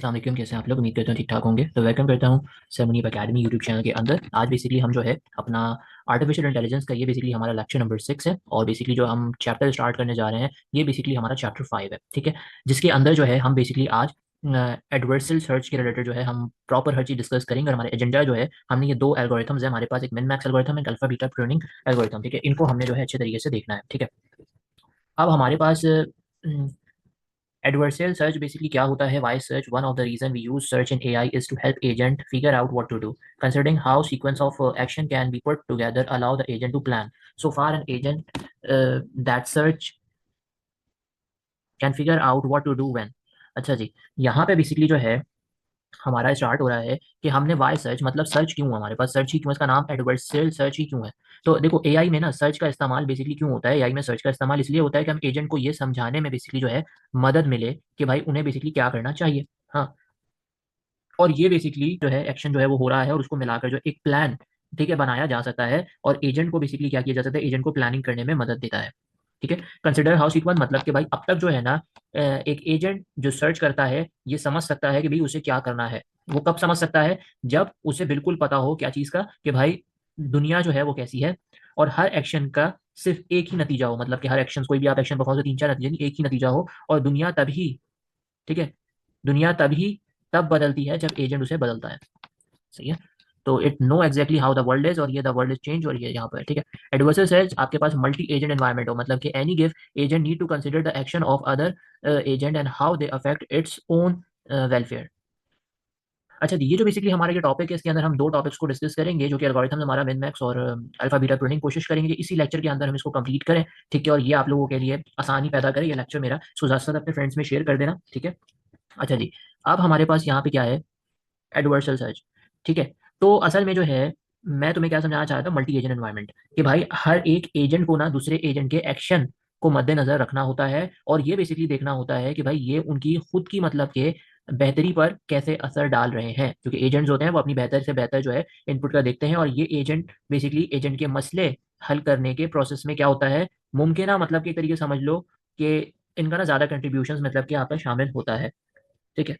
अस्सलाम वालेकुम, कैसे हैं आप लोग? उम्मीद करता हूँ ठीक ठाक होंगे। तो वेलकम करता हूँ sir Muneeb academy YouTube channel के अंदर। आज बेसिकली हम जो है अपना आर्टिफिशियल इंटेलिजेंस का ये बेसिकली हमारा लेक्चर नंबर 6 है, और बेसिकली जो हम चैप्टर स्टार्ट करने जा रहे हैं ये बेसिकली हमारा चैप्टर 5 है, ठीक है। जिसके अंदर जो है हम बेसिकली आज एडवर्सल सर्च के रिलेटेड जो है हम प्रॉपर हर चीज़ डिस्कस करेंगे। और हमारे एजेंडा जो है, हमने ये दो एल्गोरिथम्स है हमारे पास, एक मिन मैक्स एल्गोरिथम, एक अल्फा बीटा प्रूनिंग एल्गोरिथम, ठीक है। इनको हमने जो है अच्छे तरीके से देखना है, ठीक है। अब हमारे पास adversarial search basically क्या होता है? Why search? One of the reason we use search in AI is to help agent figure out what to do. Considering how sequence of action can be put together, allow the agent to plan. So far, an agent that search can figure out what to do when. अच्छा जी, यहाँ पे basically जो है हमारा start हो रहा है कि हमने वाई सर्च, मतलब सर्च क्यों हमारे पास सर्च ही क्यों, इसका नाम एडवर्सरियल सर्च ही क्यों है। तो देखो एआई में ना सर्च का इस्तेमाल बेसिकली क्यों होता है, एआई में सर्च का इस्तेमाल इसलिए होता है कि हम एजेंट को ये समझाने में बेसिकली जो है मदद मिले कि भाई उन्हें बेसिकली क्या करना चाहिए। हाँ, और ये बेसिकली जो है एक्शन जो है वो हो रहा है, और उसको मिलाकर जो एक प्लान, ठीक है, बनाया जा सकता है। और एजेंट को बेसिकली क्या किया जा सकता है, एजेंट को प्लानिंग करने में मदद देता है, ठीक है। कंसिडर हाउ सीक्वेंस, मतलब कि भाई अब तक जो है ना एक एजेंट जो सर्च करता है ये समझ सकता है कि भाई उसे क्या करना है। वो कब समझ सकता है? जब उसे बिल्कुल पता हो क्या चीज़ का, कि भाई दुनिया जो है वो कैसी है, और हर एक्शन का सिर्फ एक ही नतीजा हो। मतलब कि हर एक्शन, कोई भी आप एक्शन परफॉर्म, तीन चार नतीजे नहीं, एक ही नतीजा हो। और दुनिया तभी, ठीक है, दुनिया तभी तब बदलती है जब एजेंट उसे बदलता है, सही है। तो it know exactly how the world is, और ये द वर्ल्ड इज चेंज, और ये यहाँ पर, ठीक है। एडवर्सर सेज आपके पास मल्टी एजेंट एनवायरनमेंट हो, मतलब कि any given agent need to consider the action of other agent and how they affect its own welfare. अच्छा जी, ये जो बेसिकली हमारा ये टॉपिक है, इसके अंदर हम दो टॉपिक्स को डिस्कस करेंगे, जो कि एल्गोरिथम हमारा मिन मैक्स और अल्फा बीटा प्रूनिंग। कोशिश करेंगे इसी लेक्चर के अंदर हम इसको कंप्लीट करें, ठीक है, और ये आप लोगों के लिए आसानी पैदा करे ये लेक्चर मेरा। सो ज़्यादा से ज़्यादा अपने फ्रेंड्स में शेयर कर देना, ठीक है। अच्छा जी, अब हमारे पास यहाँ पे क्या है, एडवर्सल सर्च, ठीक है। तो असल में जो है मैं तुम्हें क्या समझाना चाह रहा था, मल्टी एजेंट एनवायरनमेंट, कि भाई हर एक एजेंट को ना दूसरे एजेंट के एक्शन को मद्देनजर रखना होता है, और ये बेसिकली देखना होता है कि भाई ये उनकी खुद की, मतलब के बेहतरी पर कैसे असर डाल रहे हैं। क्योंकि एजेंट्स होते हैं वो अपनी बेहतर से बेहतर जो है इनपुट का देखते हैं, और ये एजेंट बेसिकली एजेंट के मसले हल करने के प्रोसेस में क्या होता है, मुमकिन है, मतलब कि एक तरीके से समझ लो कि इनका ना ज़्यादा कंट्रीब्यूशन मतलब कि आपका शामिल होता है, ठीक है।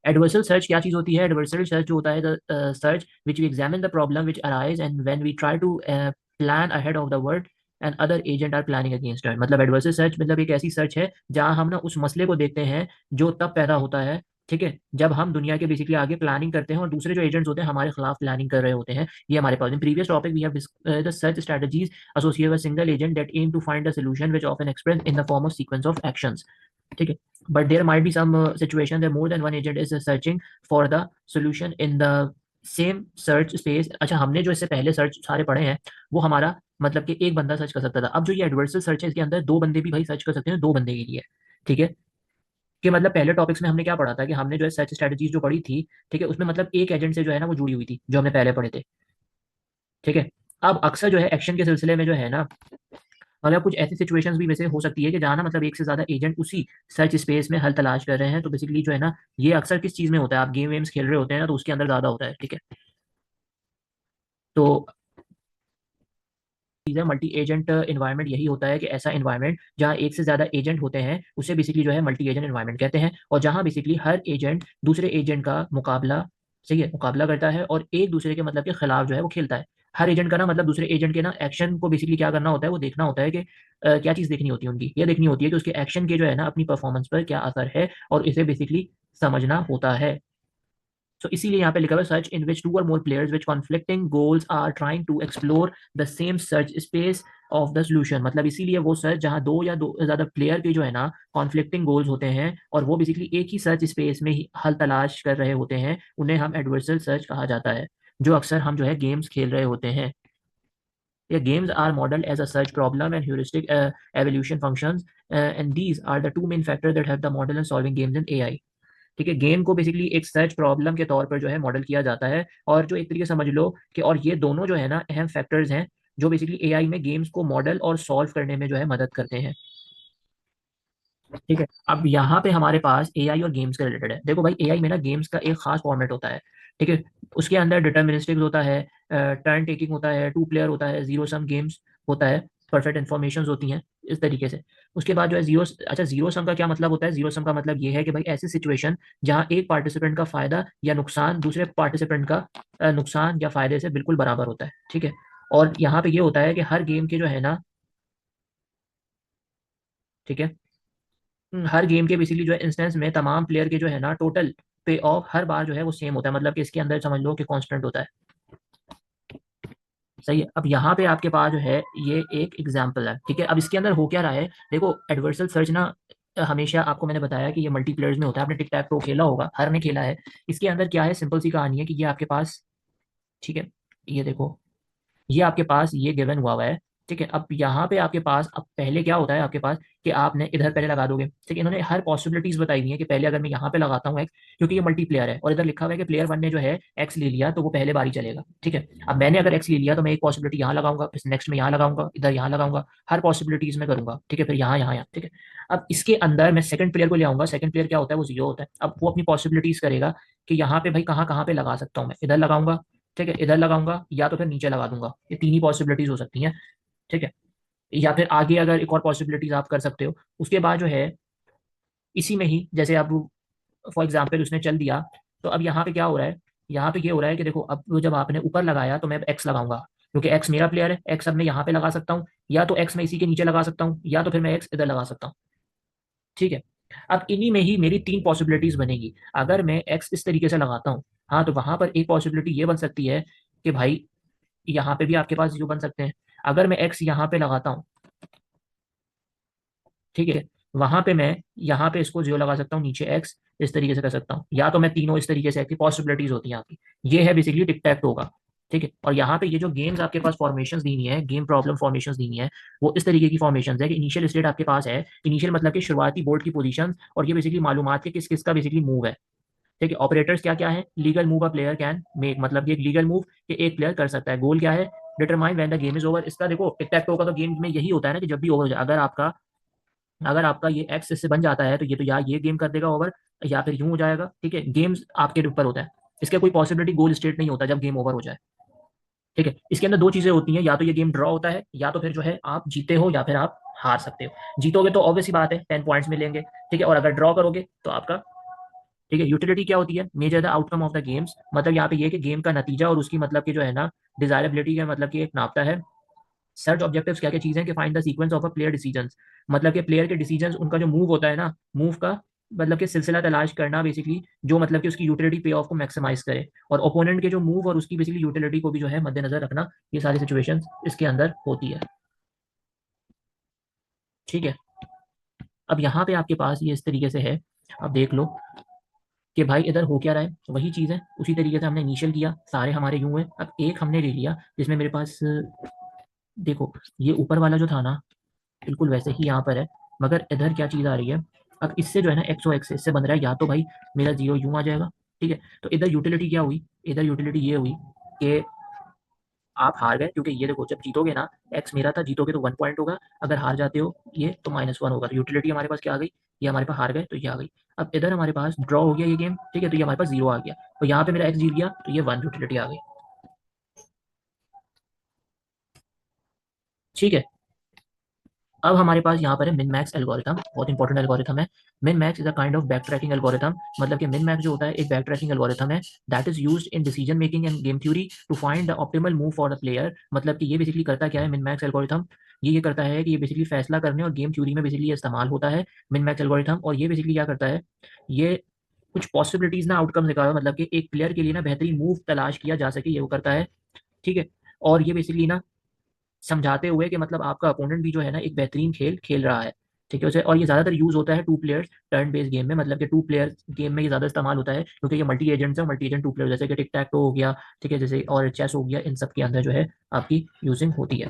एडवर्सल सर्च क्या चीज़ होती है? एडवर्सल सर्च जो होता है, the search which we examine the problem which arise and when we try to plan ahead of the world and other agent are planning against it. मतलब एडवर्सल सर्च मतलब एक ऐसी सर्च है जहां हम ना उस मसले को देखते हैं जो तब पैदा होता है, ठीक है, जब हम दुनिया के बेसिकली आगे प्लानिंग करते हैं और दूसरे जो एजेंट्स होते हैं हमारे खिलाफ प्लानिंग कर रहे होते हैं। ये हमारे पास in previous topic we have the search strategies associated with single agent that aim to find the solution which often express in the form of sequence of actions, ठीक है। But there might be some situation that more than one agent is searching for the solution in the same search space। अच्छा, हमने जो इससे पहले search सारे पढ़े हैं वो हमारा मतलब कि एक बंदा सर्च कर सकता था। अब जो ये एडवर्सल सर्च है इसके अंदर दो बंदे भी भाई सर्च कर सकते हैं, दो बंदे के लिए, ठीक है। कि मतलब पहले टॉपिक्स में हमने क्या पढ़ा था, कि हमने जो है सर्च स्ट्रेटजीज जो पढ़ी थी, ठीक है, उसमें मतलब एक एजेंट से जो है ना वो जुड़ी हुई थी, जो हमने पहले पढ़े थे, ठीक है। अब अक्सर जो है एक्शन के सिलसिले में जो है ना, मतलब कुछ ऐसी सिचुएशंस भी वैसे हो सकती है कि जहाँ ना मतलब एक से ज़्यादा एजेंट उसी सर्च स्पेस में हल तलाश कर रहे हैं। तो बेसिकली जो है ना ये अक्सर किस चीज़ में होता है, आप गेम वेम्स खेल रहे होते हैं ना तो उसके अंदर ज़्यादा होता है, ठीक है। तो चीज़ मल्टी एजेंट इन्वायरमेंट यही होता है कि ऐसा इन्वायरमेंट जहाँ एक से ज़्यादा एजेंट होते हैं उसे बेसिकली जो है मल्टी एजेंट इन्वायरमेंट कहते हैं। और जहाँ बेसिकली हर एजेंट दूसरे एजेंट का मुकाबला, सही है, मुकाबला करता है और एक दूसरे के मतलब के खिलाफ जो है वो खेलता है। हर एजेंट का ना मतलब दूसरे एजेंट के ना एक्शन को बेसिकली क्या करना होता है, वो देखना होता है कि क्या चीज़ देखनी होती है उनकी, ये देखनी होती है कि उसके एक्शन के जो है ना अपनी परफॉर्मेंस पर क्या असर है, और इसे बेसिकली समझना होता है। सो इसीलिए यहाँ पे लिखा हुआ है सर्च इन विच टू और more players which conflicting goals are trying to explore the same search space of the solution. मतलब इसीलिए वो सर्च जहाँ दो या दो ज्यादा प्लेयर के जो है ना कॉन्फ्लिक्टिंग गोल्स होते हैं और वो बेसिकली एक ही सर्च स्पेस में ही हल तलाश कर रहे होते हैं, उन्हें हम एडवर्सल सर्च कहा जाता है। जो अक्सर हम जो है गेम्स खेल रहे होते हैं। Yeah, games are modeled as a search problem and heuristic evolution functions, and these are the two main factors that help the model in solving games in AI। ठीक है, गेम को बेसिकली एक search problem के तौर पर जो है model किया जाता है, और जो एक तरीके से समझ लो कि और ये दोनों जो है ना अहम फैक्टर्स हैं जो बेसिकली एआई में गेम्स को मॉडल और सॉल्व करने में जो है मदद करते हैं, ठीक है। अब यहाँ पे हमारे पास एआई और गेम्स के रिलेटेड है। देखो भाई एआई में ना गेम्स का एक खास फॉर्मेट होता है, ठीक है। उसके अंदर डिटर्मिनिस्टिक्स होता है, टर्न टेकिंग होता है, टू प्लेयर होता है, जीरो सम गेम्स होता है, परफेक्ट इन्फॉर्मेशन होती हैं इस तरीके से। उसके बाद जो है जीरो, अच्छा जीरो सम का क्या मतलब होता है? जीरो सम का मतलब ये है कि भाई ऐसी सिचुएशन जहां एक पार्टिसिपेंट का फायदा या नुकसान दूसरे पार्टिसिपेंट का नुकसान या फायदे से बिल्कुल बराबर होता है, ठीक है। और यहाँ पे ये होता है कि हर गेम के जो है ना, ठीक है, हर गेम के बेसिकली जो है इंस्टेंस में तमाम प्लेयर के जो है ना टोटल पे ऑफ हर बार जो है वो सेम होता है, मतलब कि इसके अंदर समझ लो कि कांस्टेंट होता है। सही है। अब यहाँ पे आपके पास जो है ये एक एग्जाम्पल है, ठीक है। अब इसके अंदर हो क्या रहा है, देखो एडवर्सल सर्च ना हमेशा आपको मैंने बताया कि ये मल्टीप्लेयर्स में होता है, आपने टिक टैक टो खेला होगा, हर ने खेला है। इसके अंदर क्या है, सिंपल सी कहानी है कि ये आपके पास, ठीक है, ये देखो, ये आपके पास ये गिवन हुआ है, ठीक है। अब यहाँ पे आपके पास अब पहले क्या होता है आपके पास कि आपने इधर पहले लगा दोगे, ठीक है। इन्होंने हर पॉसिबिलिटीज बताई हुई है कि पहले अगर मैं यहाँ पे लगाता हूँ एक्स, क्योंकि ये मल्टीप्लेयर है और इधर लिखा हुआ है कि प्लेयर वन ने जो है एक्स ले लिया तो वो पहले बारी चलेगा, ठीक है। अब मैंने अगर एक्स ले लिया तो मैं एक पॉसिबिलिटी यहाँ लगाऊंगा, फिर नेक्स्ट में यहाँ लगाऊंगा, इधर यहाँ लगाऊंगा, हर पॉसिबिलिटीज में करूंगा, ठीक है। फिर यहाँ यहाँ यहाँ, ठीक है। अब इसके अंदर मैं सेकंड प्लेयर को ले आऊंगा, सेकंड प्लेयर क्या होता है, वो जीरो होता है। अब वो अपनी पॉसिबिलिटीज करेगा कि यहाँ पे भाई कहाँ कहाँ पे लगा सकता हूँ, मैं इधर लगाऊंगा, ठीक है, इधर लगाऊंगा या तो फिर नीचे लगा दूंगा, ये तीन ही पॉसिबिलिटीज हो सकती हैं, ठीक है। या फिर आगे अगर एक और पॉसिबिलिटीज आप कर सकते हो। उसके बाद जो है इसी में ही जैसे अब फॉर एग्जाम्पल उसने चल दिया, तो अब यहाँ पे क्या हो रहा है, यहाँ पे ये हो रहा है कि देखो अब वो जब आपने ऊपर लगाया तो मैं एक्स लगाऊंगा, क्योंकि एक्स मेरा प्लेयर है, एक्स अब मैं यहाँ पे लगा सकता हूँ, या तो एक्स मैं इसी के नीचे लगा सकता हूँ, या तो फिर मैं एक्स इधर लगा सकता हूँ, ठीक है। अब इन्हीं में ही मेरी तीन पॉसिबिलिटीज बनेगी। अगर मैं एक्स इस तरीके से लगाता हूँ, हाँ, तो वहां पर एक पॉसिबिलिटी ये बन सकती है कि भाई यहाँ पे भी आपके पास जीरो बन सकते हैं। अगर मैं एक्स यहाँ पे लगाता हूँ, ठीक है, वहां पे मैं यहाँ पे इसको जीरो लगा सकता हूँ, नीचे एक्स, इस तरीके से कर सकता हूँ, या तो मैं तीनों इस तरीके से, की पॉसिबिलिटीज होती हैं आपकी। ये है बेसिकली टिक टैक टो का, ठीक है। और यहाँ पे ये जो गेम्स आपके पास फॉर्मेशंस दी है, गेम प्रॉब्लम फॉर्मेशंस दी है, वो इस तरीके की फॉर्मेशंस है कि इनिशियल स्टेट आपके पास है, इनिशियल मतलब कि शुरुआती बोर्ड की पोजीशन, और ये बेसिकली मालूमात के किस किस का बेसिकली मूव है, ठीक है। ऑपरेटर्स क्या क्या है, legal move a player can make, मतलब ये एक लीगल मूव कि एक प्लेयर कर सकता है। गोल क्या है, determine when the game is over. इसका देखो टिक टैक टो का तो गेम में यही होता है ना कि जब भी ओवर हो जाए, अगर आपका ये एक्स इससे बन जाता है तो ये तो या ये गेम कर देगा ओवर, या फिर यूं हो जाएगा, ठीक है। गेम्स आपके ऊपर होता है, इसका कोई पॉसिबिलिटी गोल स्टेट नहीं होता जब गेम ओवर हो जाए, ठीक है। इसके अंदर दो चीजें होती हैं, या तो ये गेम ड्रॉ होता है, या तो फिर जो है आप जीते हो या फिर आप हार सकते हो। जीतोगे तो ऑब्वियस सी बात है 10 पॉइंट्स मिलेंगे, ठीक है। और अगर ड्रॉ करोगे तो आपका, ठीक है। यूटिलिटी क्या होती है, measure the outcome of the games, मतलब यहाँ पे ये कि गेम का नतीजा और उसकी मतलब की जो है ना डिजायरेबिलिटी का मतलब की एक नापता है। सर्च ऑब्जेक्टिव्स क्या क्या चीजें कि find the sequence of a player decisions, मतलब कि प्लेयर के डिसीजंस, उनका जो मूव होता है ना, मूव का मतलब कि सिलसिला तलाश करना बेसिकली, जो मतलब कि उसकी यूटिलिटी पे ऑफ को मैक्सिमाइज करे, और ओपोनेंट के जो मूव और उसकी बेसिकली यूटिलिटी को भी जो है मद्देनजर रखना, ये सारी सिचुएशंस इसके अंदर होती है, ठीक है। अब यहाँ पे आपके पास ये इस तरीके से है, अब देख लो कि भाई इधर हो क्या रहा है, वही चीज़ है, उसी तरीके से हमने इनिशियल किया, सारे हमारे यूं हैं। अब एक हमने ले लिया जिसमें मेरे पास देखो ये ऊपर वाला जो था ना, बिल्कुल वैसे ही यहाँ पर है, मगर इधर क्या चीज़ आ रही है, अब इससे जो है ना एक्स ओ एक्स इससे बन रहा है, या तो भाई मेरा जीरो यूं आ जाएगा, ठीक है। तो इधर यूटिलिटी क्या हुई, इधर यूटिलिटी ये हुई कि आप हार गए, क्योंकि ये देखो जब जीतोगे ना, एक्स मेरा था, जीतोगे तो 1 पॉइंट होगा, अगर हार जाते हो ये तो -1 होगा। तो यूटिलिटी हमारे पास क्या आ गई, ये हमारे पास हार गए तो ये आ गई। अब इधर हमारे पास ड्रॉ हो गया ये गेम, ठीक है, तो ये हमारे पास जीरो आ गया, तो यहाँ पे मेरा एक्स जीत गया तो ये 1 यूटिलिटी आ गई, ठीक है। अब हमारे पास यहाँ पर है मिन मैक्स एल्गोरिथम, बहुत इंपॉर्टेंट एल्गोरिथम है। Min max is a kind of back tracking algorithm, मतलब कि मिन मैक्स जो होता है एक बैक ट्रैकिंग एल्गोरिथम है, that is used in decision making and game theory to find the optimal move for the player. मतलब कि ये बेसिकली करता क्या है मिन मैक्स एल्गोरिथम, ये करता है कि ये बेसिकली फैसला करने और गेम थ्योरी में बेसिकली ये इस्तेमाल होता है मिन मैक्स एल्गोरिथम। और ये बेसिकली क्या करता है, ये कुछ पॉसिबिलिटीज ना आउटकम निकाला, मतलब कि एक प्लेयर के लिए ना बेहतरीन मूव तलाश किया जा सके, ये वो करता है, ठीक है। और ये बेसिकली ना समझाते हुए कि मतलब आपका अपोनेंट भी जो है ना एक बेहतरीन खेल खेल रहा है, ठीक है उसे। और ये ज़्यादातर यूज़ होता है two players turn based game में, मतलब कि टू प्लेयर गेम में ये ज़्यादा इस्तेमाल होता है, क्योंकि ये मल्टी एजेंट्स है, मल्टी एजेंट टू प्लेयर, जैसे कि टिक टैक टो हो गया, ठीक है, जैसे और चेस हो गया, इन सब के अंदर जो है आपकी यूजिंग होती है,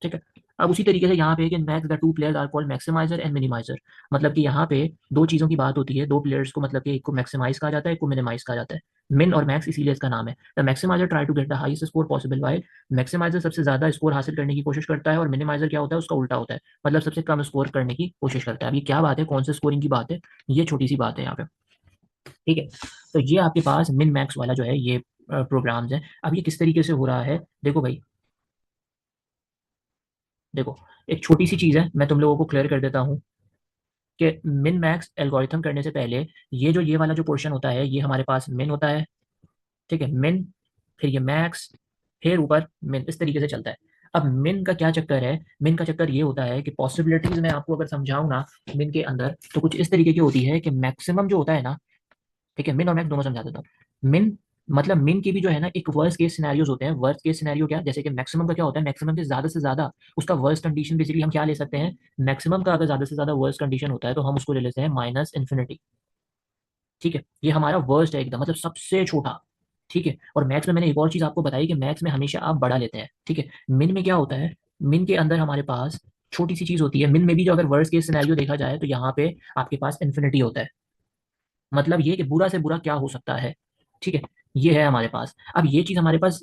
ठीक है। अब उसी तरीके से यहाँ पे कि max the two players are called maximiser and minimiser, मतलब कि यहाँ पे दो चीज़ों की बात होती है, दो प्लेयर्स को, मतलब कि एक को मैक्सिमाइज कहा जाता है, एक को मिनिमाइज कहा जाता है। मिन और मैक्स इसीलिए इसका नाम है। The maximiser try to get the highest score possible, while maximiser सबसे ज्यादा स्कोर हासिल करने की कोशिश करता है, और मिनिमाइजर क्या होता है, उसका उल्टा होता है, मतलब सबसे कम स्कोर करने की कोशिश करता है। अब ये क्या बात है, कौन से स्कोरिंग की बात है, ये छोटी सी बात है यहाँ पे, ठीक है। तो ये आपके पास मिन मैक्स वाला जो है ये प्रोग्राम्स है। अब ये किस तरीके से हो रहा है, देखो भाई, देखो एक छोटी सी चीज़ है, मैं तुम लोगों को क्लियर कर देता हूँ कि मिन मैक्स एल्गोरिथम करने से पहले ये वाला जो पोर्शन होता है ये हमारे पास मिन होता है, ठीक है, मिन, फिर ये मैक्स, फिर ऊपर मिन, इस तरीके से चलता है। अब मिन का क्या चक्कर है, मिन का चक्कर ये होता है कि पॉसिबिलिटीज में आपको अगर समझाऊं ना मिन के अंदर, तो कुछ इस तरीके की होती है कि मैक्सिमम जो होता है ना, ठीक है, मिन और मैक्स दोनों समझा देता हूँ। मिन मतलब मिन की भी जो है ना एक वर्स्ट केस सिनेरियोज होते हैं। वर्स्ट केस सिनेरियो क्या, जैसे कि मैक्सिमम का क्या होता है, मैक्सिमम से ज्यादा उसका वर्स्ट कंडीशन बेसिकली हम क्या ले सकते हैं, मैक्सिमम का अगर ज्यादा से ज्यादा वर्स्ट कंडीशन होता है तो हम उसको ले लेते हैं माइनस इन्फिनिटी, ठीक है, ये हमारा वर्स्ट है एकदम, मतलब सबसे छोटा, ठीक है। और मैथ्स में मैंने एक और चीज आपको बताई कि मैथ्स में हमेशा आप बड़ा लेते हैं, ठीक है। मिन में क्या होता है, मिन के अंदर हमारे पास छोटी सी चीज होती है। मिन में भी जो अगर वर्स्ट केस सिनेरियो देखा जाए तो यहाँ पे आपके पास इन्फिनिटी होता है, मतलब ये कि बुरा से बुरा क्या हो सकता है, ठीक है, ये है हमारे पास। अब ये चीज हमारे पास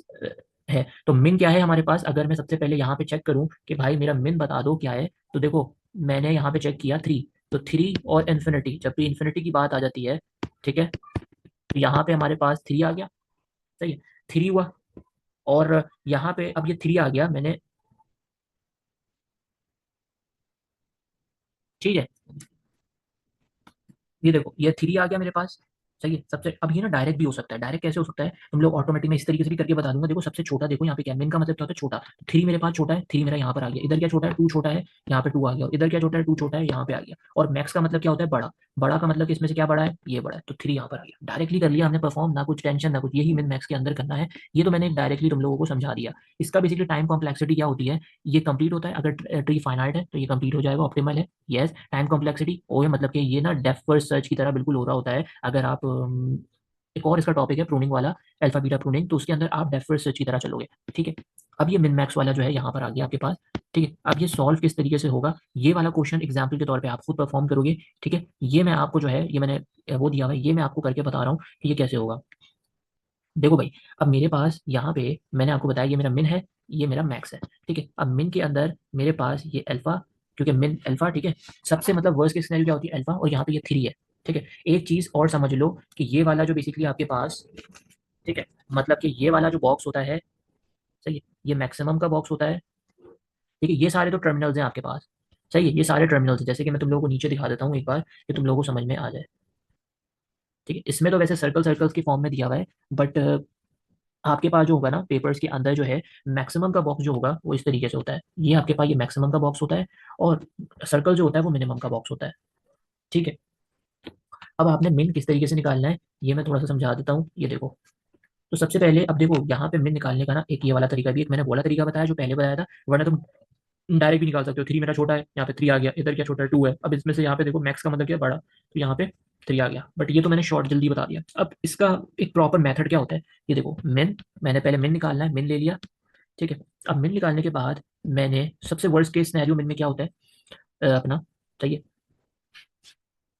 है, तो मिन क्या है हमारे पास, अगर मैं सबसे पहले यहाँ पे चेक करूँ कि भाई मेरा मिन बता दो क्या है, तो देखो मैंने यहाँ पे चेक किया 3, तो 3 और इन्फिनिटी, जब भी इन्फिनिटी की बात आ जाती है, ठीक है, तो यहाँ पे हमारे पास 3 आ गया, सही है, 3 हुआ। और यहाँ पे अब ये 3 आ गया मैंने, ठीक है, ये देखो ये 3 आ गया मेरे पास, सही है। सबसे अब ये ना डायरेक्ट भी हो सकता है, डायरेक्ट कैसे हो सकता है, तुम लोग ऑटोमेटिक में इस तरीके से भी करके बता दूंगा। देखो सबसे छोटा देखो यहाँ पे क्या, मिन का मतलब क्या होता है, छोटा, 3 मेरे पास छोटा है, 3 मेरा यहाँ पर आ गया, इधर क्या छोटा है, 2 छोटा है, यहाँ पे 2 आ गया, और इधर क्या छोटा है, 2 छोटा है, यहाँ पे आ गया। और मैक्स का मतलब क्या होता है, बड़ा, बड़ा का मतलब कि इसमें से क्या बड़ा है, ये बड़ा है, तो 3 यहाँ पर आ गया, डायरेक्टली कर लिया हमने परफॉर्म, ना कुछ टेंशन ना कुछ, यही मिन मैक्स के अंदर करना है। ये तो मैंने डायरेक्टली तुम लोगों को समझा दिया। इसका बेसिकली टाइम कॉम्प्लेक्सिटी क्या होती है, ये कंप्लीट होता है अगर ट्री फाइनाइट है तो ये कंप्लीट हो जाएगा, ऑप्टिमल है, यस। टाइम कॉम्प्लेक्सिटी ओ है, मतलब कि ये ना डेप्थ फर्स्ट सर्च की तरह बिल्कुल हो रहा होता है। अगर आप एक और इसका टॉपिक है प्रूनिंग वाला, अल्फा बीटा प्रूनिंग, तो उसके अंदर आप डेप्थ फर्स्ट सर्च की तरह चलोगे, ठीक है। अब ये मिन मैक्स वाला जो है यहाँ पर आ गया आपके पास, ठीक है। अब ये सॉल्व किस तरीके से होगा, ये वाला क्वेश्चन एग्जाम्पल के तौर पे आप खुद परफॉर्म करोगे, ठीक है। ये मैं आपको जो है ये मैंने वो दिया हुआ है, ये मैं आपको करके बता रहा हूँ कि ये कैसे होगा। देखो भाई, अब मेरे पास यहाँ पे मैंने आपको बताया ये मेरा मिन है, ये मेरा मैक्स है, ठीक है। अब मिन के अंदर मेरे पास ये अल्फा, क्योंकि मिन अल्फा, ठीक है, सबसे मतलब वर्स्ट केस सिनेरियो क्या होती है, अल्फा, और यहाँ पे ये 3 है, ठीक है। एक चीज और समझ लो कि ये वाला जो बेसिकली आपके पास, ठीक है, मतलब कि ये वाला जो बॉक्स होता है, सही है, ये मैक्सिमम का बॉक्स होता है, ठीक है। ये सारे तो टर्मिनल्स हैं आपके पास, सही है, ये सारे टर्मिनल्स हैं, जैसे कि मैं तुम लोगों को नीचे दिखा देता हूँ एक बार कि तुम लोगों को समझ में आ जाए, ठीक है। इसमें तो वैसे सर्कल्स की फॉर्म में दिया हुआ है, बट आपके पास जो होगा ना पेपर्स के अंदर जो है, मैक्सिमम का बॉक्स जो होगा वो इस तरीके से होता है, ये आपके पास ये मैक्सिमम का बॉक्स होता है, और सर्कल जो होता है वो मिनिमम का बॉक्स होता है, ठीक है। अब आपने मिन किस तरीके से निकालना है ये मैं थोड़ा सा समझा देता हूँ, ये देखो। तो सबसे पहले अब देखो यहाँ पे मिन निकालने का ना एक ये वाला तरीका भी, एक मैंने बोला तरीका बताया जो पहले बताया था, वरना तुम डायरेक्ट भी निकाल सकते हो। 3 मेरा छोटा है, यहाँ पे 3 आ गया, इधर क्या छोटा है, 2 है, अब इसमें से यहाँ पे देखो मैक्स का मतलब क्या है, बड़ा, तो यहाँ पे 3 आ गया, बट ये तो मैंने शॉर्ट जल्दी बता दिया। अब इसका एक प्रॉपर मेथड क्या होता है, ये देखो मिन, मैंने पहले मिन निकालना है, मिन ले लिया, ठीक है। अब मिन निकालने के बाद मैंने सबसे वर्स्ट केस सिनेरियो मिन में क्या होता है, अपना, चाहिए,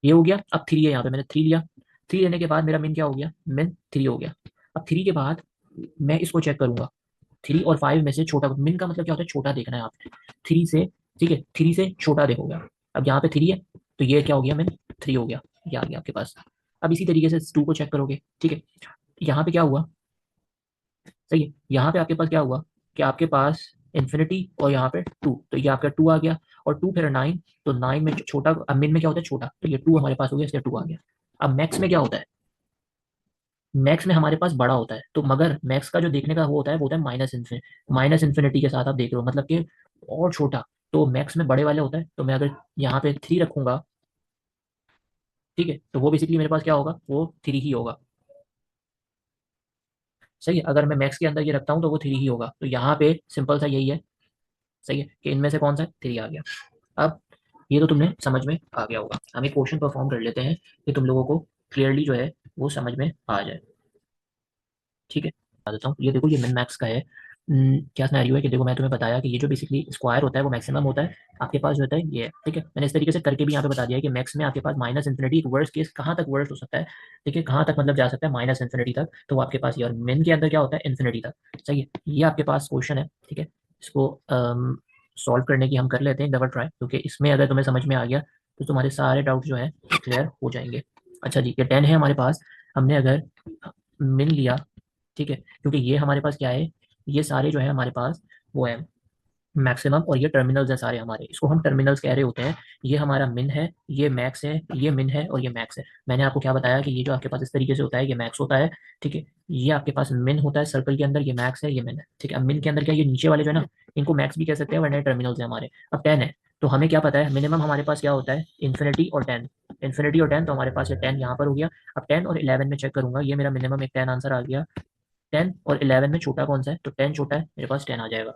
ये हो गया। अब 3 है, यहाँ पे मैंने 3 लिया, 3 लेने के बाद मेरा मिन क्या हो गया, मिन 3 हो गया। अब 3 के बाद मैं इसको चेक करूंगा, 3 और 5 में से छोटा, मिन का मतलब क्या होता है, छोटा देखना है आपने, 3 से, ठीक है, 3 से छोटा देखोगे आप। अब यहाँ पे 3 है, तो ये क्या हो गया, मिन 3 हो गया, ये आ गया आपके पास। अब इसी तरीके से 2 को चेक करोगे, ठीक है। यहाँ पे क्या हुआ, सही है, यहाँ पे आपके पास क्या हुआ कि आपके पास इन्फिनिटी और यहाँ पे 2, तो ये आपका 2 आ गया, और 2 फिर 9, तो 9 में छोटा, अब मिन में क्या होता है, छोटा, तो ये 2 हमारे पास हो गया, इसलिए 2 आ गया। अब मैक्स में क्या होता है, मैक्स में हमारे पास बड़ा होता है, तो मगर मैक्स का जो देखने का वो होता है, वो होता है माइनस इन्फिनिटी के साथ आप देख रहे हो, मतलब कि और छोटा, तो मैक्स में बड़े वाले होता है। तो मैं अगर यहाँ पे 3 रखूंगा, ठीक है, तो वो बेसिकली मेरे पास क्या होगा, वो 3 ही होगा, सही है। अगर मैं मैक्स के अंदर ये रखता हूँ तो वो 3 ही होगा, तो यहाँ पे सिंपल सा यही है, सही है, कि इनमें से कौन सा 3 आ गया। अब ये तो तुमने समझ में आ गया होगा, हम एक क्वेश्चन परफॉर्म कर लेते हैं कि तुम लोगों को क्लियरली जो है वो समझ में आ जाए, ठीक है। बता देता हूँ, ये देखो ये मिन मैक्स का है। क्या सिनेरियो है कि देखो मैं तुम्हें बताया कि ये जो बेसिकली स्क्वायर होता है वो मैक्सिमम होता है, आपके पास जो होता है ये है, ठीक है। मैंने इस तरीके से करके भी यहाँ पे बता दिया है कि मैक्स में आपके पास माइनस इन्फिनिटी, एक वर्स्ट केस कहाँ तक वर्स्ट हो सकता है, ठीक है, कहाँ तक मतलब जा सकता है माइनस इन्फिनिटी तक, तो वो आपके पास ये, और मिन के अंदर क्या होता है, इन्फिनिटी तक, सही है। ये आपके पास क्वेश्चन है, ठीक है। इसको सॉल्व करने की हम कर लेते हैं डबल ट्राई, क्योंकि इसमें अगर तुम्हें समझ में आ गया तो तुम्हारे सारे डाउट जो है क्लियर हो जाएंगे। अच्छा जी, ये 10 है हमारे पास, हमने अगर मिन लिया, ठीक है, क्योंकि ये हमारे पास क्या है, ये सारे जो है हमारे पास वो है, मैक्सिमम, और ये टर्मिनल्स हैं सारे हमारे, इसको हम टर्मिनल्स कह रहे होते हैं। ये हमारा मिन है, ये मैक्स है, ये मिन है और ये मैक्स है। मैंने आपको क्या बताया कि ये जो आपके पास इस तरीके से होता है ये मैक्स होता है, ठीक है। ये आपके पास मिन होता है सर्कल के अंदर, ये मैक्स है, ये मिन है, ठीक है। अब मिन के अंदर क्या, ये नीचे वाले जो है ना, इनको मैक्स भी कह सकते हैं, वरना टर्मिनल्स है हमारे। अब 10 है, तो हमें क्या पता है मिनिमम हमारे पास क्या होता है, इन्फिनिटी और 10। इन्फिनिटी और 10, तो हमारे पास ये 10 यहाँ पर हो गया। अब 10 और 11 में चेक करूंगा, ये मेरा मिनिमम एक 10 आंसर आ गया। 10 और 11 में छोटा कौन सा है, तो 10 छोटा है, मेरे पास 10 आ जाएगा,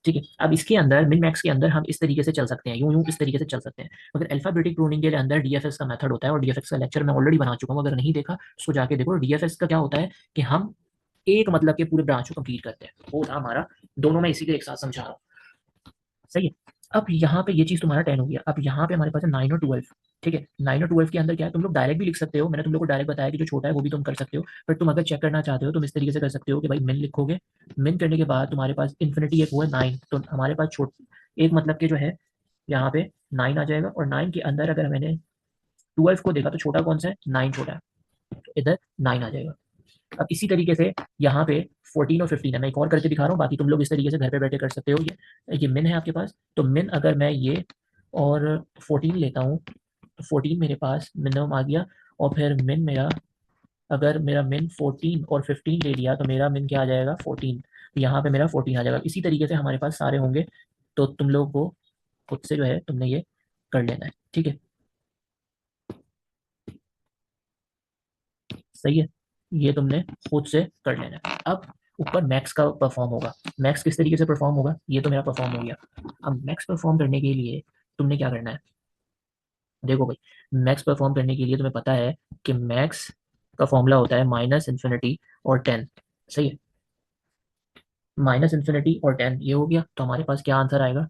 ठीक है। अब इसके अंदर मिन मैक्स के अंदर हम इस तरीके से चल सकते हैं, यूं यूं इस तरीके से चल सकते हैं। मगर अल्फाबेटिक प्रूनिंग के लिए अंदर डीएफएस का मेथड होता है, और डीएफएस का लेक्चर मैं ऑलरेडी बना चुका हूँ, अगर नहीं देखा उसको जाके देखो। डीएफएस का क्या होता है कि हम एक मतलब के पूरे ब्रांच को कंप्लीट करते हैं, वो था हमारा। दोनों में इसी के एक साथ समझा रहा हूँ, सही है। अब यहाँ पे ये चीज तुम्हारा 10 हो गया। अब यहाँ पे हमारे पास है 9 और 12, ठीक है। 9 और 12 के अंदर क्या है, तुम लोग डायरेक्ट भी लिख सकते हो, मैंने तुम लोग को डायरेक्ट बताया कि जो छोटा है वो भी तुम कर सकते हो। पर तुम अगर चेक करना चाहते हो तुम इस तरीके से कर सकते हो कि भाई मिन लिखोगे, मिन करने के बाद तुम्हारे पास इन्फिनिटी एक वो है 9, तो हमारे पास छोट एक मतलब के जो है यहाँ पे 9 आ जाएगा। और 9 के अंदर अगर मैंने 12 को देखा तो छोटा कौन सा है, 9 छोटा है, तो इधर 9 आ जाएगा। अब इसी तरीके से यहाँ पे 14 और 15 है, मैं एक और करके दिखा रहा हूँ, बाकी तुम लोग इस तरीके से घर पे बैठे कर सकते हो। ये मिन है आपके पास, तो मिन अगर मैं ये और 14 लेता हूँ, तो 14 मेरे पास मिनिमम आ गया। और फिर मिन मेरा, अगर मेरा मिन 14 और 15 ले लिया तो मेरा मिन क्या आ जाएगा, 14, तो यहाँ पे मेरा 14 आ जाएगा। इसी तरीके से हमारे पास सारे होंगे, तो तुम लोग को खुद से जो है तुमने ये कर लेना है, ठीक है, सही है। ये तुमने खुद से कर लेना है। अब ऊपर मैक्स का परफॉर्म होगा। मैक्स किस तरीके से परफॉर्म होगा, ये तो मेरा परफॉर्म हो गया। अब मैक्स परफॉर्म करने के लिए तुमने क्या करना है, देखो भाई, मैक्स परफॉर्म करने के लिए तुम्हें पता है कि मैक्स का फॉर्मूला होता है माइनस इन्फिनिटी और 10, सही है। माइनस इन्फिनिटी और 10 ये हो गया, तो हमारे पास क्या आंसर आएगा,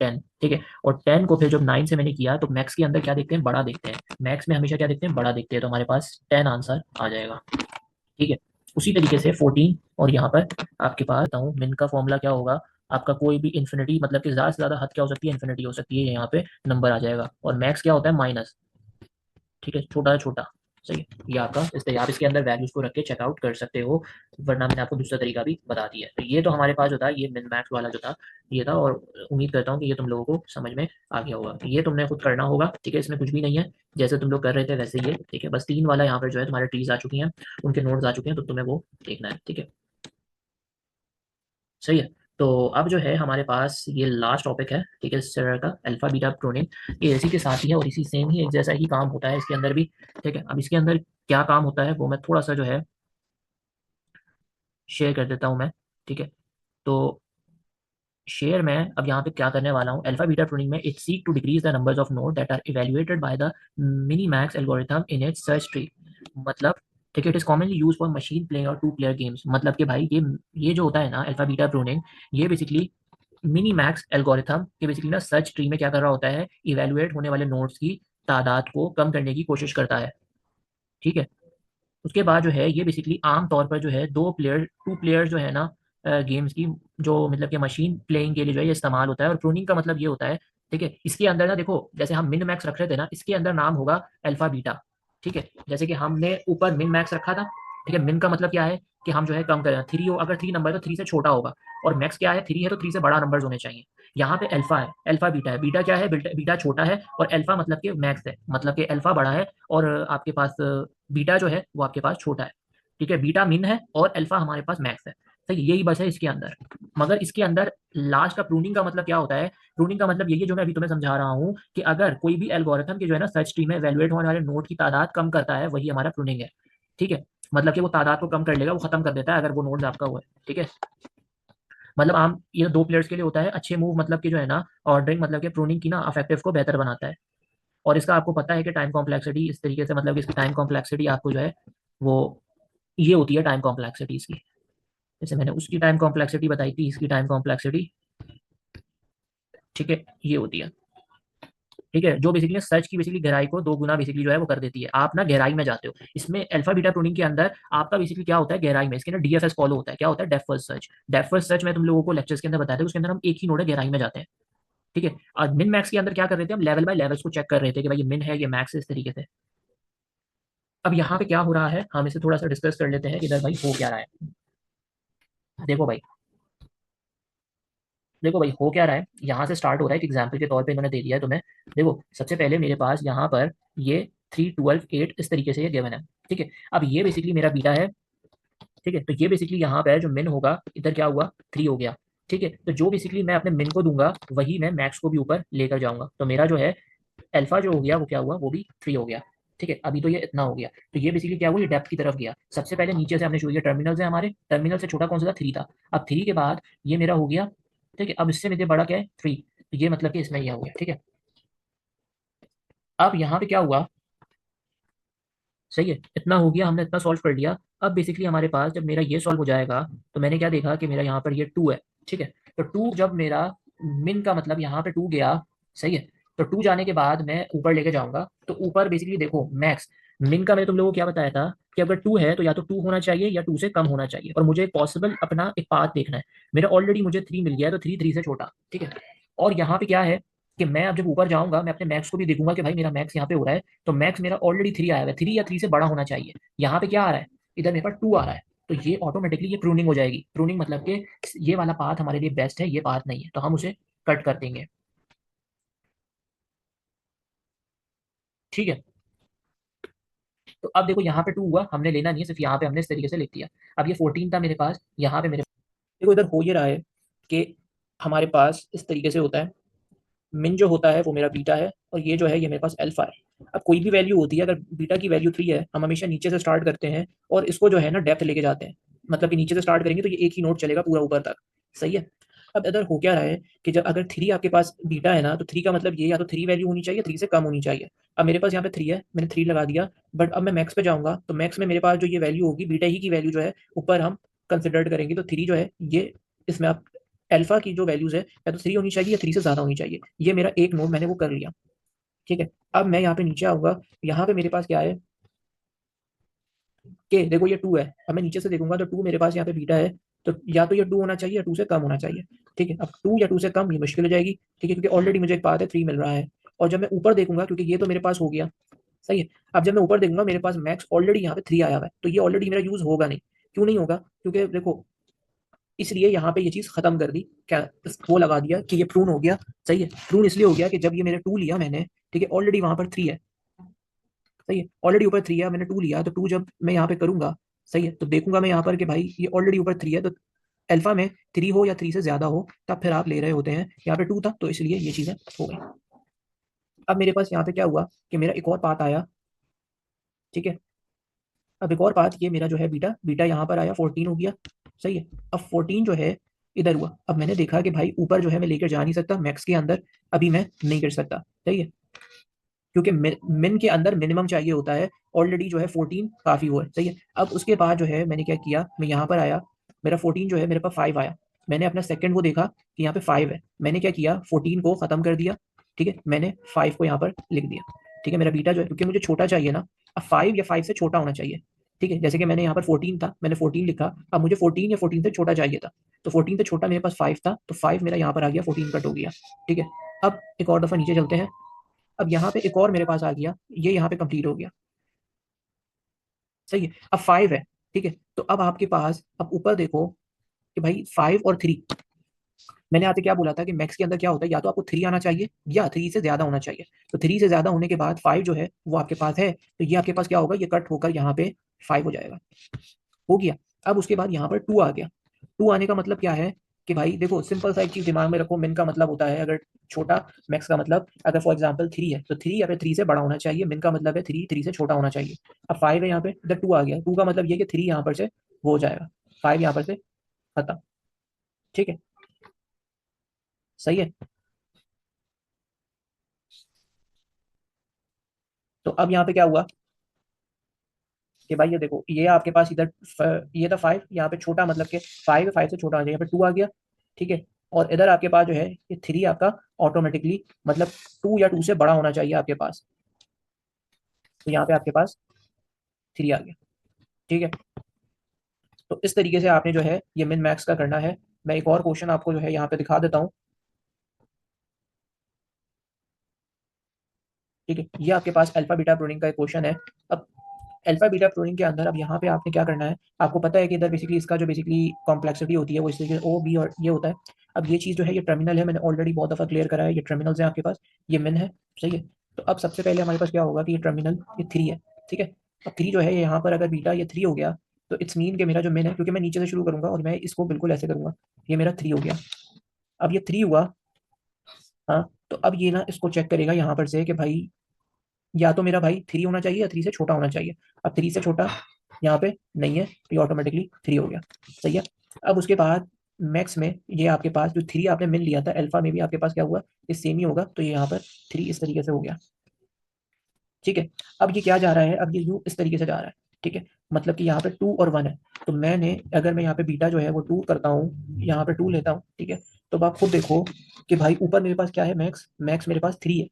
10, ठीक है। और 10 को फिर जब 9 से मैंने किया तो मैक्स के अंदर क्या देखते हैं, बड़ा देखते हैं। मैक्स में हमेशा क्या देखते हैं, बड़ा देखते हैं, तो हमारे पास 10 आंसर आ जाएगा, ठीक है। उसी तरीके से 14 और यहाँ पर आपके पास बताऊँ मिन का फॉर्मूला क्या होगा, आपका कोई भी इन्फिनिटी मतलब कि ज़्यादा से ज़्यादा हद क्या हो सकती है, इन्फिनिटी हो सकती है, यहाँ पे नंबर आ जाएगा। और मैक्स क्या होता है, माइनस, ठीक है, छोटा है छोटा, सही है। ये आपका इसलिए आप इसके अंदर वैल्यूज को रख के चेकआउट कर सकते हो, वरना मैंने आपको दूसरा तरीका भी बता दिया है। तो ये तो हमारे पास जो था, ये मिन मैक्स वाला जो था ये था, और उम्मीद करता हूँ कि ये तुम लोगों को समझ में आ गया होगा। ये तुमने खुद करना होगा, ठीक है, इसमें कुछ भी नहीं है, जैसे तुम लोग कर रहे थे वैसे ही है, ठीक है। बस 3 वाला यहाँ पर जो है तुम्हारे ट्रीज आ चुकी हैं, उनके नोट्स आ चुके हैं, तो तुम्हें वो देखना है, ठीक है, सही है। तो अब जो है हमारे पास ये लास्ट टॉपिक है, ठीक है, इस तरह का अल्फा बीटा प्रोनीन। ये इसी के साथ ही है और इसी सेम ही एक जैसा ही काम होता है इसके अंदर भी, ठीक है। अब इसके अंदर क्या काम होता है वो मैं थोड़ा सा जो है शेयर कर देता हूँ मैं, ठीक है। तो शेयर में अब यहाँ पे क्या करने वाला हूँ, अल्फा बीटा प्रूनिंग में it seek to decrease the numbers of node that are evaluated by the minimax algorithm in its search tree. मतलब ठीक है, it is commonly use for machine playing और टू प्लेयर गेम्स। मतलब कि भाई ये जो होता है ना अल्फा बीटा प्रूनिंग, ये बेसिकली मिनी मैक्स एल्गोरिथम के बेसिकली ना सर्च ट्री में क्या कर रहा होता है, इवेलुएट होने वाले नोड्स की तादाद को कम करने की कोशिश करता है, ठीक है। उसके बाद जो है ये बेसिकली आम तौर पर जो है टू प्लेयर जो है ना गेम्स की, जो मतलब कि मशीन प्लेइंग के लिए जो है ये इस्तेमाल होता है। और प्रूनिंग का मतलब ये होता है, ठीक है, इसके अंदर ना देखो जैसे हम मिन मैक्स रख रहे थे ना, इसके अंदर नाम होगा अल्फा बीटा, ठीक है। जैसे कि हमने ऊपर मिन मैक्स रखा था, ठीक है। मिन का मतलब क्या है कि हम जो है कम करें, थ्री हो, अगर 3 नंबर है तो 3 से छोटा होगा। और मैक्स क्या है, 3 है तो 3 से बड़ा नंबर होने चाहिए। यहाँ पे अल्फा है, अल्फा बीटा है। बीटा क्या है, बीटा छोटा है, और अल्फा मतलब कि मैक्स है, मतलब कि अल्फा बड़ा है और आपके पास बीटा जो है वो आपके पास छोटा है, ठीक है। बीटा मिन है और अल्फा हमारे पास मैक्स है, सही, यही बस है इसके अंदर। मगर इसके अंदर लास्ट का प्रूनिंग का मतलब क्या होता है, प्रूनिंग का मतलब यही है जो मैं अभी तुम्हें समझा रहा हूँ, कि अगर कोई भी एल्गोरिथम के जो है ना सर्च ट्री में इवैल्यूएट होने वाले नोड की तादाद कम करता है, वही हमारा प्रूनिंग है, ठीक है। मतलब कि वो तादाद को कम कर लेगा, वो खत्म कर देता है अगर वो नोड आपका हुआ है, ठीक है। मतलब आम ये 2 प्लेयर्स के लिए होता है, अच्छे मूव मतलब कि जो है ना ऑर्डरिंग मतलब कि प्रूनिंग की ना अफेक्टिव को बेहतर बनाता है। और इसका आपको पता है कि टाइम कॉम्प्लेक्सिटी इस तरीके से, मतलब इसकी टाइम कॉम्प्लेक्सिटी आपको जो है वो ये होती है टाइम कॉम्प्लेक्सिटी इसकी। जैसे मैंने उसकी टाइम कॉम्प्लेक्सिटी बताई थी, इसकी टाइम कॉम्प्लेक्सिटी, ठीक है, ये होती है, ठीक है। जो बेसिकली सर्च की बेसिकली गहराई को 2 गुना बेसिकली जो है वो कर देती है। आप ना गहराई में जाते हो, इसमें अल्फा बीटा प्रूनिंग के अंदर आपका बेसिकली क्या होता है, गहराई में इसके अंदर डीएफएस फॉलो होता है। क्या होता है, depth first search. Depth first search में तुम लोगों को लेक्चर्स के अंदर बताते हैं, उसके अंदर हम एक ही नोड है गहराई में जाते हैं, ठीक है। और मिन मैक्स के अंदर क्या कर रहे थे, हम लेवल बाय लेवल्स को चेक कर रहे थे कि भाई ये मिन है, ये मैक्स है, इस तरीके से। अब यहाँ पे क्या हो रहा है, हम इसे थोड़ा सा डिस्कस कर लेते हैं कि इधर भाई हो क्या रहा है। देखो भाई, देखो भाई हो क्या रहा है, यहाँ से स्टार्ट हो रहा है, एक एग्जाम्पल के तौर पे इन्होंने दे दिया है तुम्हें। देखो सबसे पहले मेरे पास यहाँ पर ये 3 12 8 इस तरीके से ये गिवन है, ठीक है। अब ये बेसिकली मेरा बीटा है, ठीक है। तो ये बेसिकली यहाँ पे जो मिन होगा इधर क्या हुआ, 3 हो गया, ठीक है। तो जो बेसिकली मैं अपने मिन को दूंगा वही मैं मैक्स को भी ऊपर लेकर जाऊंगा, तो मेरा जो है अल्फा जो हो गया वो क्या हुआ, वो भी 3 हो गया, ठीक है। अभी तो ये इतना हो गया, तो ये बेसिकली क्या हुआ, ये डेप्थ की तरफ गया। सबसे पहले नीचे से हमने शुरू किया, टर्मिनल से, हमारे टर्मिनल से छोटा कौन सा था, 3 था। अब 3 के बाद ये मेरा हो गया, ठीक है। अब इससे मेरे बड़ा क्या है, 3, तो ये मतलब कि इसमें यह हो गया, ठीक है। अब यहाँ पे क्या हुआ, सही है, इतना हो गया, हमने इतना सॉल्व कर लिया। अब बेसिकली हमारे पास जब मेरा ये सॉल्व हो जाएगा, तो मैंने क्या देखा कि मेरा यहाँ पर ये 2 है, ठीक है। तो 2 जब मेरा मिन का मतलब यहाँ पे 2 गया, सही है। तो 2 जाने के बाद मैं ऊपर लेके जाऊंगा, तो ऊपर बेसिकली देखो मैक्स, मिन का मैंने तुम लोगों को क्या बताया था कि अगर 2 है तो या तो 2 होना चाहिए या 2 से कम होना चाहिए, और मुझे पॉसिबल अपना एक पाथ देखना है। मेरा ऑलरेडी मुझे 3 मिल गया है, तो 3 3 से छोटा, ठीक है। और यहाँ पे क्या है कि मैं अब जब ऊपर जाऊंगा मैं अपने मैक्स को भी देखूंगा कि भाई मेरा मैक्स यहाँ पे हो रहा है, तो मैक्स मेरा ऑलरेडी 3 आया हुआ है, 3 या 3 से बड़ा होना चाहिए। यहाँ पे क्या आ रहा है, इधर मेरे पास 2 आ रहा है, तो ये ऑटोमेटिकली ये प्रूनिंग हो जाएगी। प्रूनिंग मतलब कि ये वाला पाथ हमारे लिए बेस्ट है, ये पाथ नहीं है, तो हम उसे कट कर देंगे, ठीक है। तो अब देखो यहाँ पे 2 हुआ, हमने लेना नहीं है, सिर्फ यहाँ पे हमने इस तरीके से लिख दिया। अब ये 14 था मेरे पास, यहाँ पे मेरे देखो इधर हो ये रहा है कि हमारे पास इस तरीके से होता है, मिन जो होता है वो मेरा बीटा है, और ये जो है ये मेरे पास अल्फा है। अब कोई भी वैल्यू होती है, अगर बीटा की वैल्यू 3 है, हम हमेशा नीचे से स्टार्ट करते हैं और इसको जो है ना डेप्थ लेके जाते हैं, मतलब कि नीचे से स्टार्ट करेंगे तो ये एक ही नोट चलेगा पूरा ऊपर तक, सही है। अब इधर हो क्या रहा है कि जब अगर 3 आपके पास बीटा है ना, तो 3 का मतलब ये या तो 3 वैल्यू होनी चाहिए, 3 से कम होनी चाहिए। अब मेरे पास यहाँ पे 3 है, मैंने 3 लगा दिया, बट अब मैं मैक्स पे जाऊंगा, तो मैक्स में मेरे पास जो ये वैल्यू होगी बीटा ही की वैल्यू जो है ऊपर हम कंसिडर करेंगे, तो 3 जो है ये इसमें आप अल्फा की जो वैल्यूज है या तो 3 होनी चाहिए या 3 से ज्यादा होनी चाहिए। ये मेरा एक नोड मैंने वो कर लिया, ठीक है। अब मैं यहाँ पे नीचे आऊंगा, यहाँ पे मेरे पास क्या है कि देखो ये 2 है, अब मैं नीचे से देखूंगा तो 2 मेरे पास यहाँ पे बीटा है, तो या तो ये 2 होना चाहिए या 2 से कम होना चाहिए, ठीक है। अब 2 या 2 से कम ये मुश्किल हो जाएगी, ठीक है, क्योंकि ऑलरेडी मुझे एक पाथ है 3 मिल रहा है। और जब मैं ऊपर देखूंगा, क्योंकि ये तो मेरे पास हो गया, सही है। अब जब मैं ऊपर देखूंगा मेरे पास मैक्स ऑलरेडी यहाँ पे 3 आया हुआ है, तो ये ऑलरेडी मेरा यूज होगा नहीं। क्यों नहीं होगा, क्योंकि देखो इसलिए यहाँ पे ये चीज खत्म कर दी, क्या वो लगा दिया कि ये प्रून हो गया, सही है। प्रून इसलिए हो गया कि जब ये मेरे 2 लिया मैंने, ठीक है, ऑलरेडी वहां पर 3 है, सही है, ऑलरेडी ऊपर 3 है, मैंने 2 लिया, तो 2 जब मैं यहाँ पे करूंगा, सही है, तो देखूंगा मैं यहाँ पर कि भाई ये ऑलरेडी ऊपर 3 है, तो अल्फा में 3 हो या 3 से ज्यादा हो तब फिर आप ले रहे होते हैं। यहाँ पे 2 था तो इसलिए ये चीजें हो गई। अब मेरे पास यहाँ पे क्या हुआ कि मेरा एक और पाथ आया, ठीक है। अब एक और पाथ ये मेरा जो है बीटा बीटा यहाँ पर आया 14 हो गया, सही है। अब 14 जो है इधर हुआ, अब मैंने देखा कि भाई ऊपर जो है मैं लेकर जा नहीं सकता मैक्स के अंदर, अभी मैं नहीं कर सकता, सही है, क्योंकि मिन के अंदर मिनिमम चाहिए होता है, ऑलरेडी जो है 14 काफी हुआ है, सही है। अब उसके बाद जो है मैंने क्या किया, मैं यहाँ पर आया, मेरा 14 जो है मेरे पास 5 आया, मैंने अपना सेकंड वो देखा कि यहाँ पे 5 है, मैंने क्या किया 14 को खत्म कर दिया, ठीक है, मैंने 5 को यहाँ पर लिख दिया, ठीक है। मेरा बीटा जो है, क्योंकि मुझे छोटा चाहिए ना, अब 5 या 5 से छोटा होना चाहिए, ठीक है। जैसे कि मैंने यहाँ पर 14 था, मैंने 14 लिखा, अब मुझे 14 या 14 से छोटा चाहिए था, तो 14 से छोटा मेरे पास 5 था, तो 5 मेरा यहाँ पर आ गया, 14 कट हो गया, ठीक है। अब एक और दफा नीचे चलते हैं, अब यहाँ पे एक और मेरे पास आ गया, ये यहाँ पे कंप्लीट हो गया, सही है। अब 5 है, ठीक है, तो अब आपके पास अब ऊपर देखो कि भाई 5 और 3, मैंने आपसे क्या बोला था कि मैक्स के अंदर क्या होता है, या तो आपको 3 आना चाहिए या 3 से ज्यादा होना चाहिए, तो 3 से ज्यादा होने के बाद 5 जो है वो आपके पास है, तो ये आपके पास क्या होगा, ये कट होकर यहाँ पे 5 हो जाएगा, हो गया। अब उसके बाद यहाँ पर 2 आ गया, 2 आने का मतलब क्या है कि भाई देखो सिंपल सा एक चीज दिमाग में रखो, मिन का मतलब होता है अगर छोटा, मैक्स का मतलब अगर फॉर एग्जांपल 3 है तो 3 या फिर 3 से बड़ा होना चाहिए, मिन का मतलब है 3 3 से छोटा होना चाहिए। अब 5 है यहाँ पे, इधर 2 आ गया, 2 का मतलब ये कि 3 यहाँ पर से वो हो जाएगा, 5 यहाँ पर से खत्म, ठीक है, सही है। तो अब यहाँ पे क्या हुआ कि भाई ये देखो ये आपके पास इधर ये था 5, यहाँ पे छोटा मतलब कि 5 है, 5 से छोटा आ जाए, यहाँ पे 2 आ गया, ठीक है। और इधर आपके पास जो है ये 3 आपका ऑटोमेटिकली मतलब 2 या 2 से बड़ा होना चाहिए आपके पास, तो यहाँ पे आपके पास 3 आ गया, ठीक है। तो इस तरीके से आपने जो है ये मिन मैक्स का करना है। मैं एक और क्वेश्चन आपको जो है यहाँ पे दिखा देता हूँ, ठीक है। ये आपके पास अल्फा बीटा प्रूनिंग का एक क्वेश्चन है। अब अल्फा बीटा प्रूनिंग के अंदर अब यहाँ पे आपने क्या करना है, आपको पता है कि इधर बेसिकली इसका जो बेसिकली कॉम्प्लेक्सिटी होती है वो इस तरीके से ओ बी और ये होता है। अब ये चीज़ जो है ये टर्मिनल है, मैंने ऑलरेडी बहुत दफ़ा क्लियर करा है, ये टर्मिनल्स हैं आपके पास, ये मिन है, सही है। तो अब सबसे पहले हमारे पास क्या होगा कि ये टर्मिनल ये 3 है, ठीक है। अब 3 जो है यहाँ पर अगर बीटा ये 3 हो गया तो इट्स मीन कि मेरा जो मिन है, क्योंकि मैं नीचे से शुरू करूँगा और मैं इसको बिल्कुल ऐसे करूँगा, ये मेरा 3 हो गया। अब ये 3 हुआ, हाँ, तो अब ये ना इसको चेक करेगा यहाँ पर से कि भाई या तो मेरा भाई 3 होना चाहिए या 3 से छोटा होना चाहिए। अब 3 से छोटा यहाँ पे नहीं है तो ये ऑटोमेटिकली 3 हो गया, सही है। अब उसके बाद मैक्स में ये आपके पास जो 3 आपने मिल लिया था, अल्फा में भी आपके पास क्या हुआ, ये सेम ही होगा, तो ये यहाँ पर 3 इस तरीके से हो गया, ठीक है। अब ये क्या जा रहा है, अब ये यूँ इस तरीके से जा रहा है, ठीक है। मतलब कि यहाँ पे 2 और 1 है, तो मैंने अगर मैं यहाँ पे बीटा जो है वो 2 करता हूँ, यहाँ पे 2 लेता हूँ, ठीक है। तो आप खुद देखो कि भाई ऊपर मेरे पास क्या है, मैक्स मैक्स मेरे पास 3 है।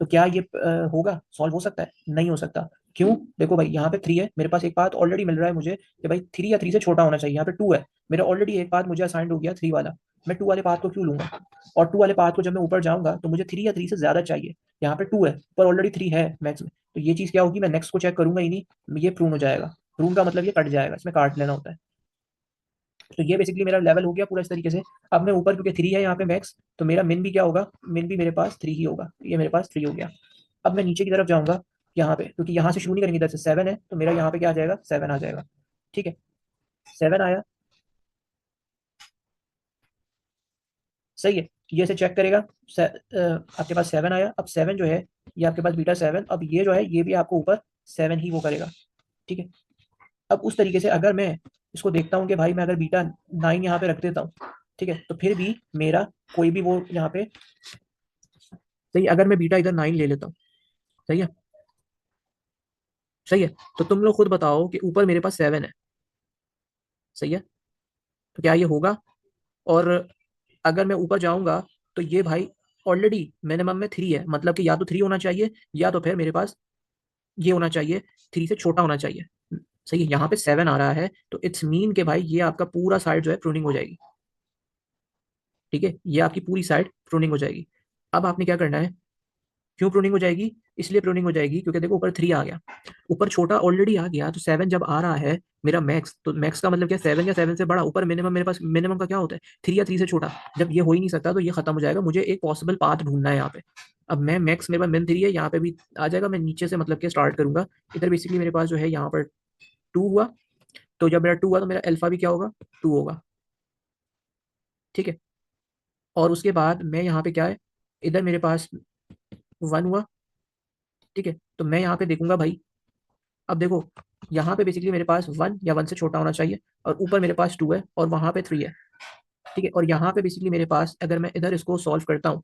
तो क्या ये होगा, सॉल्व हो सकता है? नहीं हो सकता। क्यों? देखो भाई यहाँ पे 3 है, मेरे पास एक पाथ ऑलरेडी मिल रहा है मुझे कि भाई 3 या 3 से छोटा होना चाहिए। यहाँ पे 2 है, मेरा ऑलरेडी एक पाथ मुझे असाइंड हो गया 3 वाला, मैं 2 वाले पाथ को क्यों लूंगा? और 2 वाले पाथ को जब मैं ऊपर जाऊंगा तो मुझे 3 या 3 से ज्यादा चाहिए। यहाँ पे 2 है पर ऑलरेडी 3 है मैक्स में, तो ये चीज क्या होगी, मैं नेक्स्ट को चेक करूंगा ही नहीं, ये प्रून हो जाएगा। प्रून का मतलब ये कट जाएगा, इसमें काट लेना होता है। तो ये बेसिकली मेरा लेवल हो गया पूरा इस तरीके से। अब मैं ऊपर क्योंकि 3 है यहाँ पे मैक्स, तो मेरा मिन भी क्या होगा, मिन भी मेरे पास 3 ही होगा, ये मेरे पास 3 हो गया। अब मैं नीचे की तरफ जाऊंगा यहाँ पे, क्योंकि यहाँ से शुरू नहीं करेंगे, इधर से 7 है, तो मेरा यहाँ पे क्या आ जाएगा, 7 आ जाएगा, ठीक है। 7 आया, सही है। ये से चेक करेगा, आपके पास 7 आया। अब 7 जो है ये आपके पास बीटा 7, अब ये जो है ये भी आपको ऊपर 7 ही वो करेगा, ठीक है। अब उस तरीके से अगर मैं इसको देखता हूँ कि भाई मैं अगर बीटा 9 यहाँ पे रख देता हूँ, ठीक है, तो फिर भी मेरा कोई भी वो यहाँ पे, सही, अगर मैं बीटा इधर 9 ले लेता हूँ, सही है, सही है। तो तुम लोग खुद बताओ कि ऊपर मेरे पास 7 है, सही है, तो क्या ये होगा? और अगर मैं ऊपर जाऊंगा तो ये भाई ऑलरेडी मिनिमम में 3 है, मतलब कि या तो 3 होना चाहिए या तो फिर मेरे पास ये होना चाहिए, 3 से छोटा होना चाहिए, सही है। यहाँ पे 7 आ रहा है तो इट्स मीन के भाई ये आपका पूरा साइड जो है प्रूनिंग हो जाएगी, ठीक है, ये आपकी पूरी साइड प्रूनिंग हो जाएगी। अब आपने क्या करना है, क्यों प्रूनिंग हो जाएगी? इसलिए प्रूनिंग हो जाएगी क्योंकि देखो ऊपर 3 आ गया, ऊपर छोटा ऑलरेडी आ गया, तो 7 जब आ रहा है मेरा मैक्स, तो मैक्स का मतलब क्या, 7 या 7 से बड़ा, ऊपर मिनिमम मेरे पास मिनिमम का क्या होता है, 3 या 3 से छोटा। जब ये हो ही नहीं सकता तो ये खत्म हो जाएगा, मुझे एक पॉसिबल पाथ ढूंढना है यहाँ पे। अब मैं मैक्स मेरे पास मिन 3 है, यहाँ पे भी आ जाएगा, मैं नीचे से मतलब कि स्टार्ट करूंगा। इधर बेसिकली मेरे पास जो है यहाँ पर 2 हुआ, तो जब मेरा 2 हुआ तो मेरा अल्फा भी क्या होगा, 2 होगा, ठीक है। और उसके बाद मैं यहाँ पे क्या है, इधर मेरे पास 1 हुआ, ठीक है। तो मैं यहाँ पे देखूंगा भाई, अब देखो यहाँ पे बेसिकली मेरे पास 1 या 1 से छोटा होना चाहिए, और ऊपर मेरे पास 2 है और वहां पे 3 है, ठीक है। और यहाँ पे बेसिकली मेरे पास अगर मैं इधर इसको सॉल्व करता हूँ,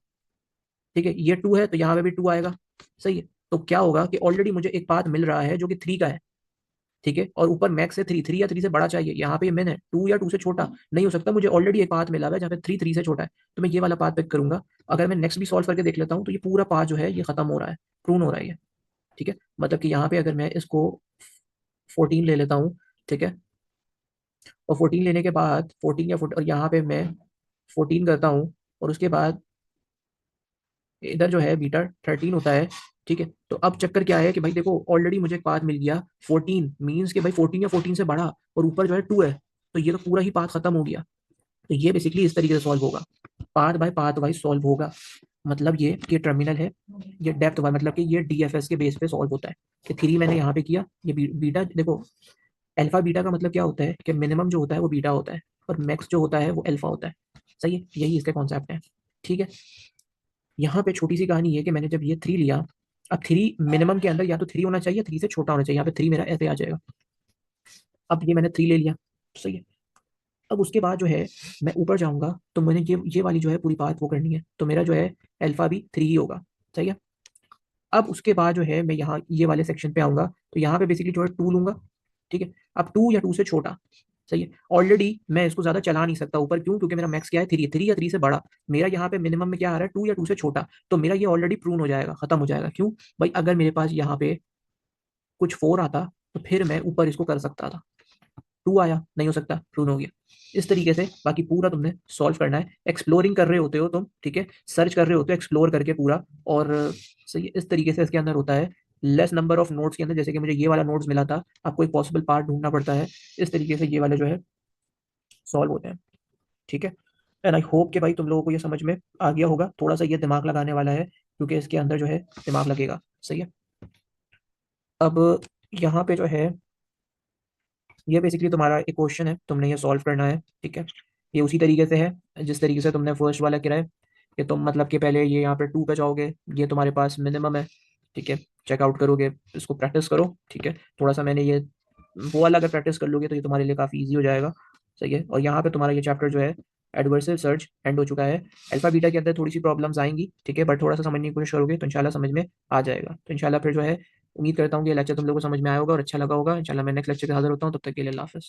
ठीक है, ये 2 है तो यहाँ पे भी 2 आएगा, सही है। तो क्या होगा कि ऑलरेडी मुझे एक पाथ मिल रहा है जो कि 3 का है, ठीक है, और ऊपर मैक्स है 3, 3 या 3 से बड़ा चाहिए, यहाँ पे मैंने 2 या 2 से छोटा नहीं हो सकता, मुझे ऑलरेडी एक पाथ मिला हुआ है जहाँ पे 3 3 से छोटा है, तो मैं ये वाला पाथ पिक करूंगा। अगर मैं नेक्स्ट भी सॉल्व करके देख लेता हूँ तो ये पूरा पाथ जो है ये खत्म हो रहा है, प्रून हो रहा है ये, ठीक है। मतलब कि यहाँ पे अगर मैं इसको 14 ले लेता हूँ, ठीक है, और 14 लेने के बाद 14 या 14 और यहाँ पे मैं 14 करता हूँ, और उसके बाद इधर जो है बीटा 13 होता है, ठीक है। तो अब चक्कर क्या है कि भाई देखो ऑलरेडी मुझे एक पाथ मिल गया 14, मीन्स कि भाई 14 या 14 से बड़ा, और ऊपर जो है 2 है, तो ये तो पूरा ही पाथ खत्म हो गया। तो ये बेसिकली इस तरीके से सॉल्व होगा, पाथ वाइज सॉल्व होगा। मतलब ये टर्मिनल है, ये डेप्थ वाइज, मतलब कि ये डीएफएस के बेस पे सॉल्व होता है। कि 3 मैंने यहाँ पे किया, ये बीटा देखो, अल्फा बीटा का मतलब क्या होता है कि मिनिमम जो होता है वो बीटा होता है और मैक्स जो होता है वो अल्फा होता है, सही है, यही इसका कॉन्सेप्ट है, ठीक है। यहाँ पे छोटी सी कहानी ये कि मैंने जब ये 3 लिया, अब 3 मिनिमम के अंदर या तो 3 होना चाहिए, 3 से छोटा होना चाहिए, यहाँ पे 3 मेरा ऐसे आ जाएगा। अब ये मैंने 3 ले लिया, सही है। अब उसके बाद जो है मैं ऊपर जाऊंगा तो मैंने ये वाली जो है पूरी बात वो करनी है, तो मेरा जो है अल्फा भी 3 ही होगा, सही है। अब उसके बाद जो है मैं यहाँ ये वाले सेक्शन पे आऊंगा, तो यहाँ पे बेसिकली जो है 2 लूंगा, ठीक है। अब 2 या 2 से छोटा, सही है। ऑलरेडी मैं इसको ज्यादा चला नहीं सकता ऊपर, क्यों? क्योंकि मेरा मैक्स क्या है, 3, 3 या 3 से बड़ा। मेरा यहाँ पे मिनिमम में क्या आ रहा है, 2 या 2 से छोटा, तो मेरा ये ऑलरेडी प्रून हो जाएगा, खत्म हो जाएगा। क्यों भाई? अगर मेरे पास यहाँ पे कुछ 4 आता तो फिर मैं ऊपर इसको कर सकता था, 2 आया, नहीं हो सकता, प्रून हो गया। इस तरीके से बाकी पूरा तुमने सॉल्व करना है, एक्सप्लोरिंग कर रहे होते हो तुम, ठीक है, सर्च कर रहे होते हो एक्सप्लोर करके पूरा। और सही इस तरीके से इसके अंदर होता है, लेस नंबर ऑफ नोट्स के अंदर, जैसे कि मुझे ये वाला नोट्स मिला था, आपको एक पॉसिबल पार्ट ढूंढना पड़ता है, इस तरीके से ये वाले जो है सॉल्व होते हैं, ठीक है। एंड आई होप कि भाई तुम लोगों को ये समझ में आ गया होगा। थोड़ा सा ये दिमाग लगाने वाला है क्योंकि इसके अंदर जो है दिमाग लगेगा। सही है। अब यहाँ पे जो है ये बेसिकली तुम्हारा एक क्वेश्चन है, तुमने ये सॉल्व करना है। ठीक है। ये उसी तरीके से है जिस तरीके से तुमने फर्स्ट वाला किया है कि तुम मतलब कि पहले ये यहाँ पे 2 पे जाओगे, ये तुम्हारे पास मिनिमम है। ठीक है। चेकआउट करोगे, इसको प्रैक्टिस करो। ठीक है। थोड़ा सा मैंने ये वो वाला अगर प्रैक्टिस कर लोगे तो ये तुम्हारे लिए काफ़ी ईजी हो जाएगा। सही है। और यहाँ पे तुम्हारा ये चैप्टर जो है एडवर्सिव सर्च एंड हो चुका है। अल्फा बीटा के अंदर थोड़ी सी प्रॉब्लम्स आएंगी। ठीक है। बट थोड़ा सा समझने की कोशिश करोगे तो इंशाल्लाह समझ में आ जाएगा। तो इंशाल्लाह फिर जो है उम्मीद करता हूँ कि ये लेक्चर तुम लोगों को समझ में आया होगा और अच्छा लगा होगा। इंशाल्लाह मैं नेक्स्ट लेक्चर में हाजिर होता हूँ। तब तक के लिए अल्लाह हाफ़िज़।